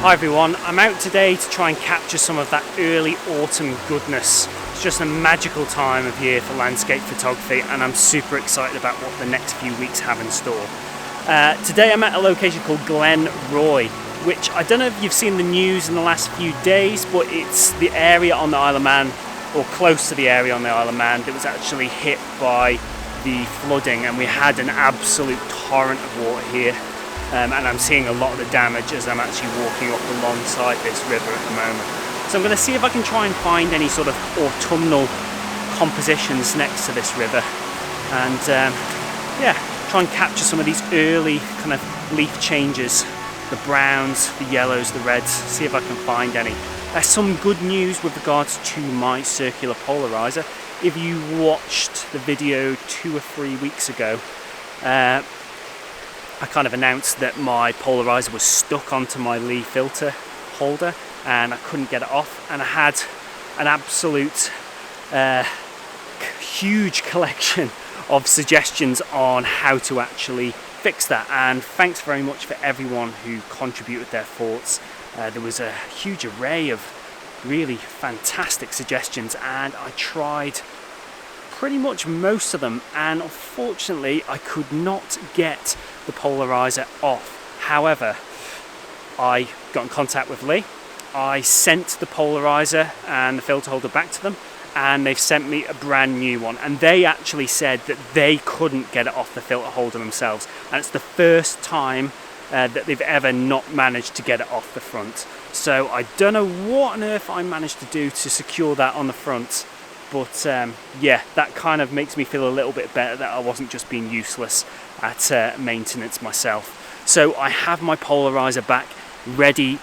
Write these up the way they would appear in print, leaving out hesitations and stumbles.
Hi everyone, I'm out today to try and capture some of that early autumn goodness. It's just a magical time of year for landscape photography and I'm super excited about what the next few weeks have in store. Today I'm at a location called Benro, which I don't know if you've seen the news in the last few days, but it's the area on the Isle of Man, or close to the area on the Isle of Man, that was actually hit by the flooding, and we had an absolute torrent of water here. And I'm seeing a lot of the damage as I'm actually walking up alongside this river at the moment. So I'm going to see if I can try and find any sort of autumnal compositions next to this river, and yeah, try and capture some of these early kind of leaf changes, the browns, the yellows, the reds, see if I can find any. There's some good news with regards to my circular polarizer. If you watched the video 2 or 3 weeks ago, I kind of announced that my polarizer was stuck onto my Lee filter holder and I couldn't get it off, and I had an absolute huge collection of suggestions on how to actually fix that, and thanks very much for everyone who contributed their thoughts. There was a huge array of really fantastic suggestions and I tried pretty much most of them, and unfortunately I could not get the polarizer off. However, I got in contact with Lee, I sent the polarizer and the filter holder back to them, and they've sent me a brand new one, and they actually said that they couldn't get it off the filter holder themselves, and it's the first time that they've ever not managed to get it off the front. So I don't know what on earth I managed to do to secure that on the front, but yeah, that kind of makes me feel a little bit better that I wasn't just being useless at maintenance myself. So I have my polarizer back ready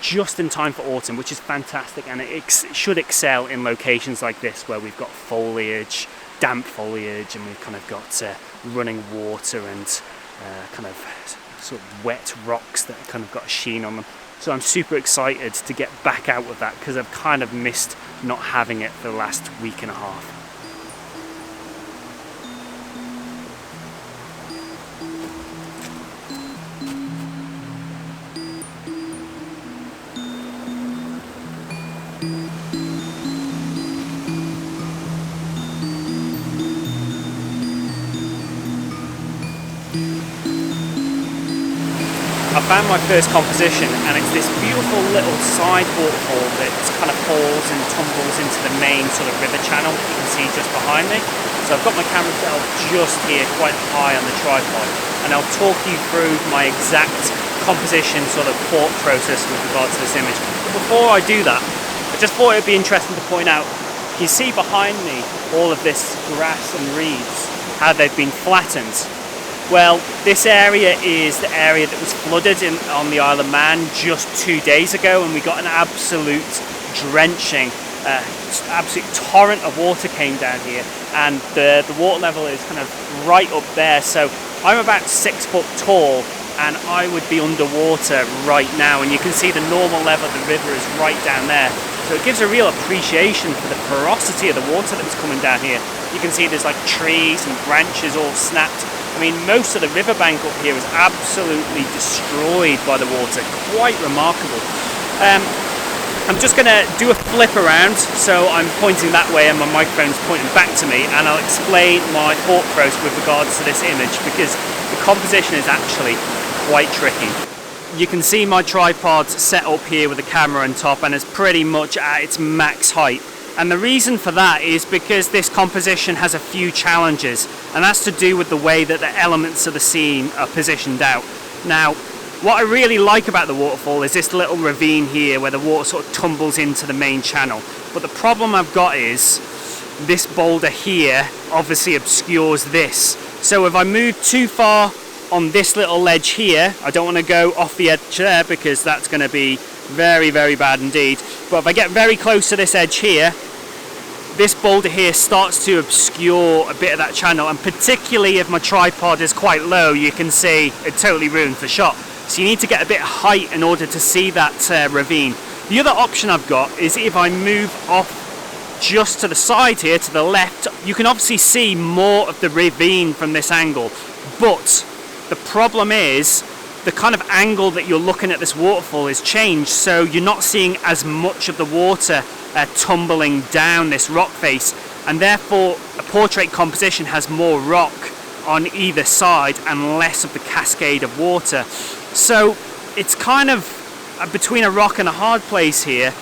just in time for autumn, which is fantastic, and it should excel in locations like this where we've got foliage, damp foliage, and we've kind of got running water and kind of sort of wet rocks that kind of got a sheen on them. So I'm super excited to get back out with that because I've kind of missed not having it for the last week and a half. I found my first composition, and it's this beautiful little side waterfall that kind of falls and tumbles into the main sort of river channel that you can see just behind me. So I've got my camera set up just here, quite high on the tripod, and I'll talk you through my exact composition sort of thought process with regards to this image. But before I do that, I just thought it'd be interesting to point out, you see behind me all of this grass and reeds, how they've been flattened. Well, this area is the area that was flooded on the Isle of Man just 2 days ago, and we got an absolute drenching, absolute torrent of water came down here, and the water level is kind of right up there. So I'm about 6 foot tall and I would be underwater right now, and you can see the normal level of the river is right down there. So it gives a real appreciation for the ferocity of the water that was coming down here. You can see there's like trees and branches all snapped. I mean, most of the riverbank up here is absolutely destroyed by the water. Quite remarkable. I'm just going to do a flip around, so I'm pointing that way and my microphone's pointing back to me, and I'll explain my thought process with regards to this image, because the composition is actually quite tricky. You can see my tripod set up here with the camera on top, and it's pretty much at its max height. And the reason for that is because this composition has a few challenges, and that's to do with the way that the elements of the scene are positioned out. Now, what I really like about the waterfall is this little ravine here where the water sort of tumbles into the main channel. But the problem I've got is this boulder here obviously obscures this. So if I move too far on this little ledge here, I don't want to go off the edge there because that's going to be very, very bad indeed. But if I get very close to this edge here, this boulder here starts to obscure a bit of that channel, and particularly if my tripod is quite low, you can see it totally ruins the shot. So you need to get a bit of height in order to see that ravine. The other option I've got is if I move off just to the side here, to the left, you can obviously see more of the ravine from this angle. But the problem is the kind of angle that you're looking at this waterfall is changed, so you're not seeing as much of the water tumbling down this rock face, and therefore a portrait composition has more rock on either side and less of the cascade of water. So it's kind of between a rock and a hard place here,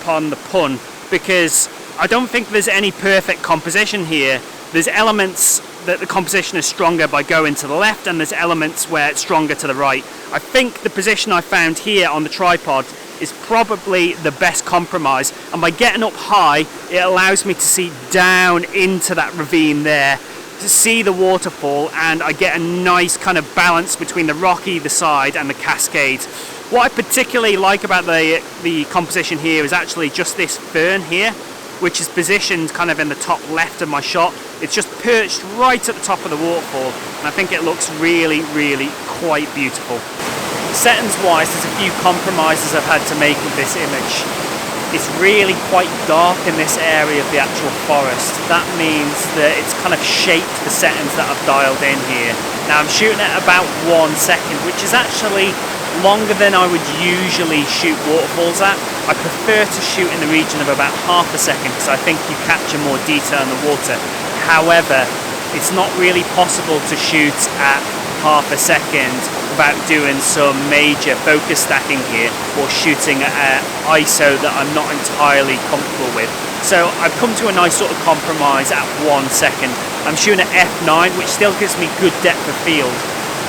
pardon the pun, because I don't think there's any perfect composition here. There's elements that the composition is stronger by going to the left, and there's elements where it's stronger to the right. I think the position I found here on the tripod is probably the best compromise, and by getting up high it allows me to see down into that ravine there, to see the waterfall, and I get a nice kind of balance between the rock either side and the cascade. What I particularly like about the composition here is actually just this fern here, which is positioned kind of in the top left of my shot. It's just perched right at the top of the waterfall, and I think it looks really, really quite beautiful. Settings wise, there's a few compromises I've had to make with this image. It's really quite dark in this area of the actual forest. That means that it's kind of shaped the settings that I've dialed in here. Now I'm shooting at about 1 second, which is actually longer than I would usually shoot waterfalls at. I prefer to shoot in the region of about ½ a second because I think you capture more detail in the water. However, it's not really possible to shoot at ½ a second without doing some major focus stacking here, or shooting at ISO that I'm not entirely comfortable with. So I've come to a nice sort of compromise at 1 second. I'm shooting at f9, which still gives me good depth of field,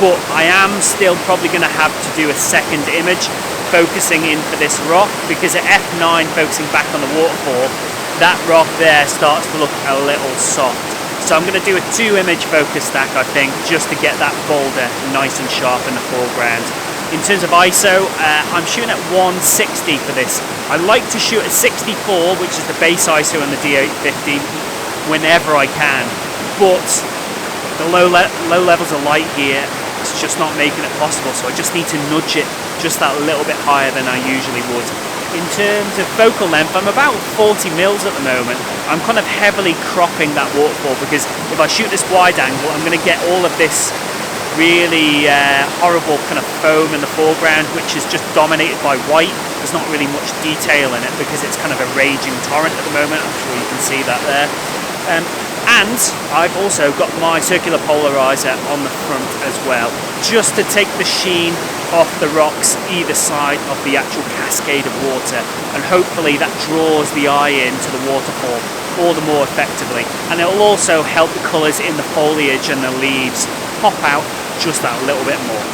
but I am still probably going to have to do a second image focusing in for this rock, because at f9, focusing back on the waterfall, that rock there starts to look a little soft. So I'm going to do a 2-image focus stack, I think, just to get that boulder nice and sharp in the foreground. In terms of ISO, I'm shooting at 160 for this. I like to shoot at 64, which is the base ISO in the D850, whenever I can, but the low levels of light here, it's just not making it possible, so I just need to nudge it just that little bit higher than I usually would. In terms of focal length, I'm about 40 mils at the moment. I'm kind of heavily cropping that waterfall, because if I shoot this wide angle, I'm going to get all of this really horrible kind of foam in the foreground, which is just dominated by white. There's not really much detail in it because it's kind of a raging torrent at the moment. I'm sure you can see that there. And I've also got my circular polarizer on the front as well, just to take the sheen off the rocks either side of the actual cascade of water, and hopefully that draws the eye into the waterfall all the more effectively, and it will also help the colours in the foliage and the leaves pop out just that little bit more.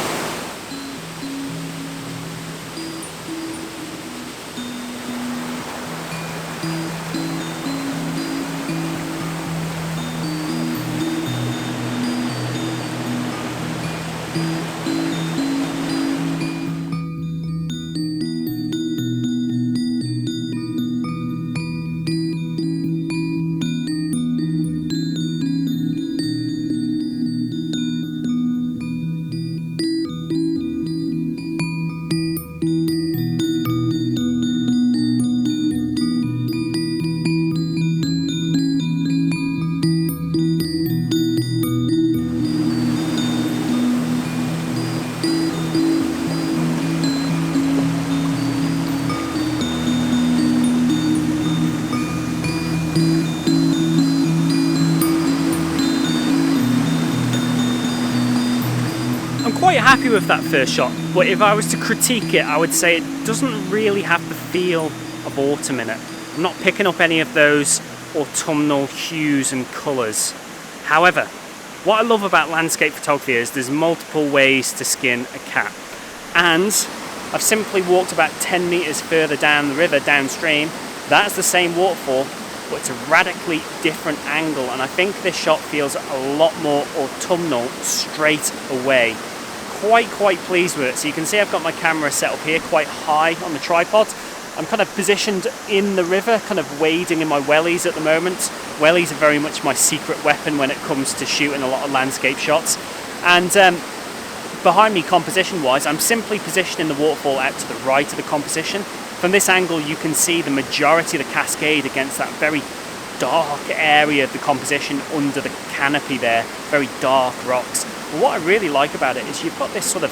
Quite happy with that first shot, but if I was to critique it, I would say it doesn't really have the feel of autumn in it. I'm not picking up any of those autumnal hues and colours. However, what I love about landscape photography is there's multiple ways to skin a cat, and I've simply walked about 10 metres further down the river downstream. That's the same waterfall, but it's a radically different angle, and I think this shot feels a lot more autumnal straight away. Quite pleased with it. So you can see I've got my camera set up here quite high on the tripod. I'm kind of positioned in the river, kind of wading in my wellies at the moment. Wellies are very much my secret weapon when it comes to shooting a lot of landscape shots. And behind me, composition wise, I'm simply positioning the waterfall out to the right of the composition. From this angle you can see the majority of the cascade against that very dark area of the composition under the canopy there, very dark rocks. But what I really like about it is you've got this sort of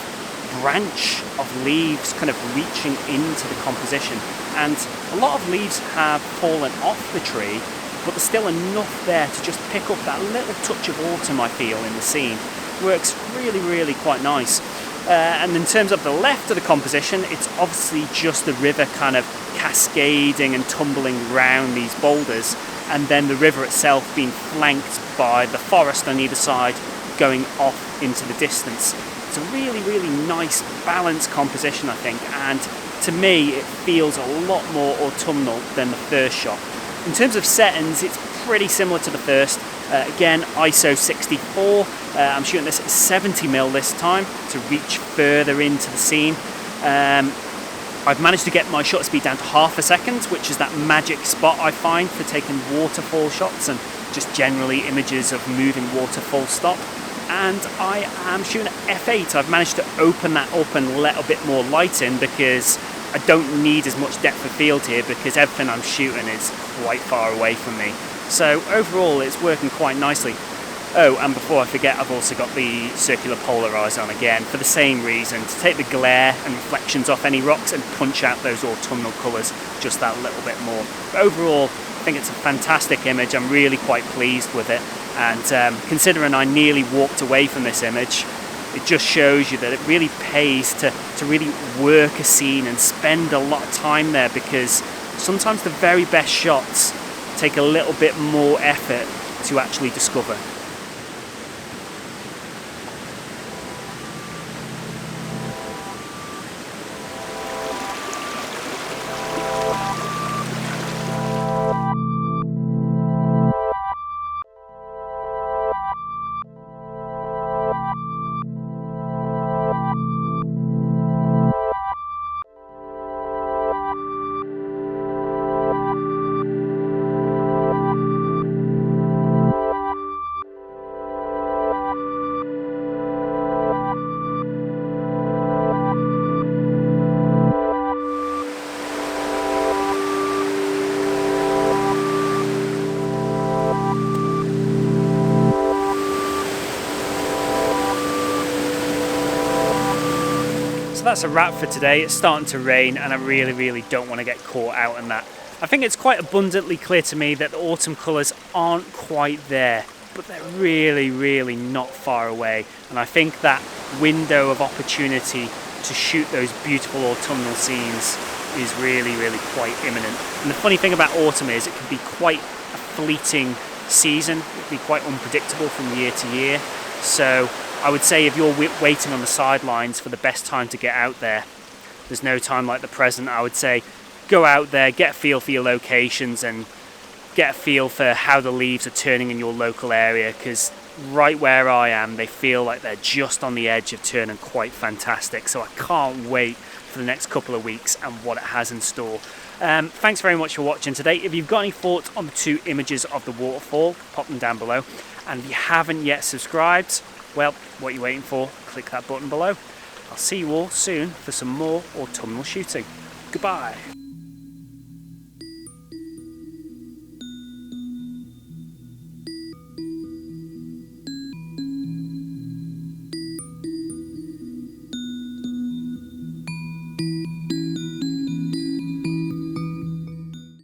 branch of leaves kind of reaching into the composition, and a lot of leaves have fallen off the tree, but there's still enough there to just pick up that little touch of autumn I feel in the scene. Works really quite nice. And in terms of the left of the composition, it's obviously just the river kind of cascading and tumbling round these boulders, and then the river itself being flanked by the forest on either side going off into the distance. It's a really nice balanced composition, I think, and to me it feels a lot more autumnal than the first shot. In terms of settings, it's pretty similar to the first. Again, ISO 64. I'm shooting this at 70mm this time to reach further into the scene. I've managed to get my shutter speed down to half a second, which is that magic spot I find for taking waterfall shots and just generally images of moving water full stop. And I am shooting at f8. I've managed to open that up and let a bit more light in because I don't need as much depth of field here because everything I'm shooting is quite far away from me. So overall it's working quite nicely. Oh, and before I forget, I've also got the circular polarizer on again for the same reason, to take the glare and reflections off any rocks and punch out those autumnal colours just that little bit more. But overall, I think it's a fantastic image. I'm really quite pleased with it, and considering I nearly walked away from this image, it just shows you that it really pays to really work a scene and spend a lot of time there, because sometimes the very best shots take a little bit more effort to actually discover. That's a wrap for today. It's starting to rain and I really don't want to get caught out in that. I think it's quite abundantly clear to me that the autumn colours aren't quite there, but they're really not far away, and I think that window of opportunity to shoot those beautiful autumnal scenes is really quite imminent. And the funny thing about autumn is it can be quite a fleeting season. It can be quite unpredictable from year to year. So I would say if you're waiting on the sidelines for the best time to get out there, there's no time like the present. I would say go out there, get a feel for your locations and get a feel for how the leaves are turning in your local area, because right where I am, they feel like they're just on the edge of turning quite fantastic. So I can't wait for the next couple of weeks and what it has in store. Thanks very much for watching today. If you've got any thoughts on the two images of the waterfall, pop them down below. And if you haven't yet subscribed, well, what are you waiting for? Click that button below. I'll see you all soon for some more autumnal shooting. Goodbye.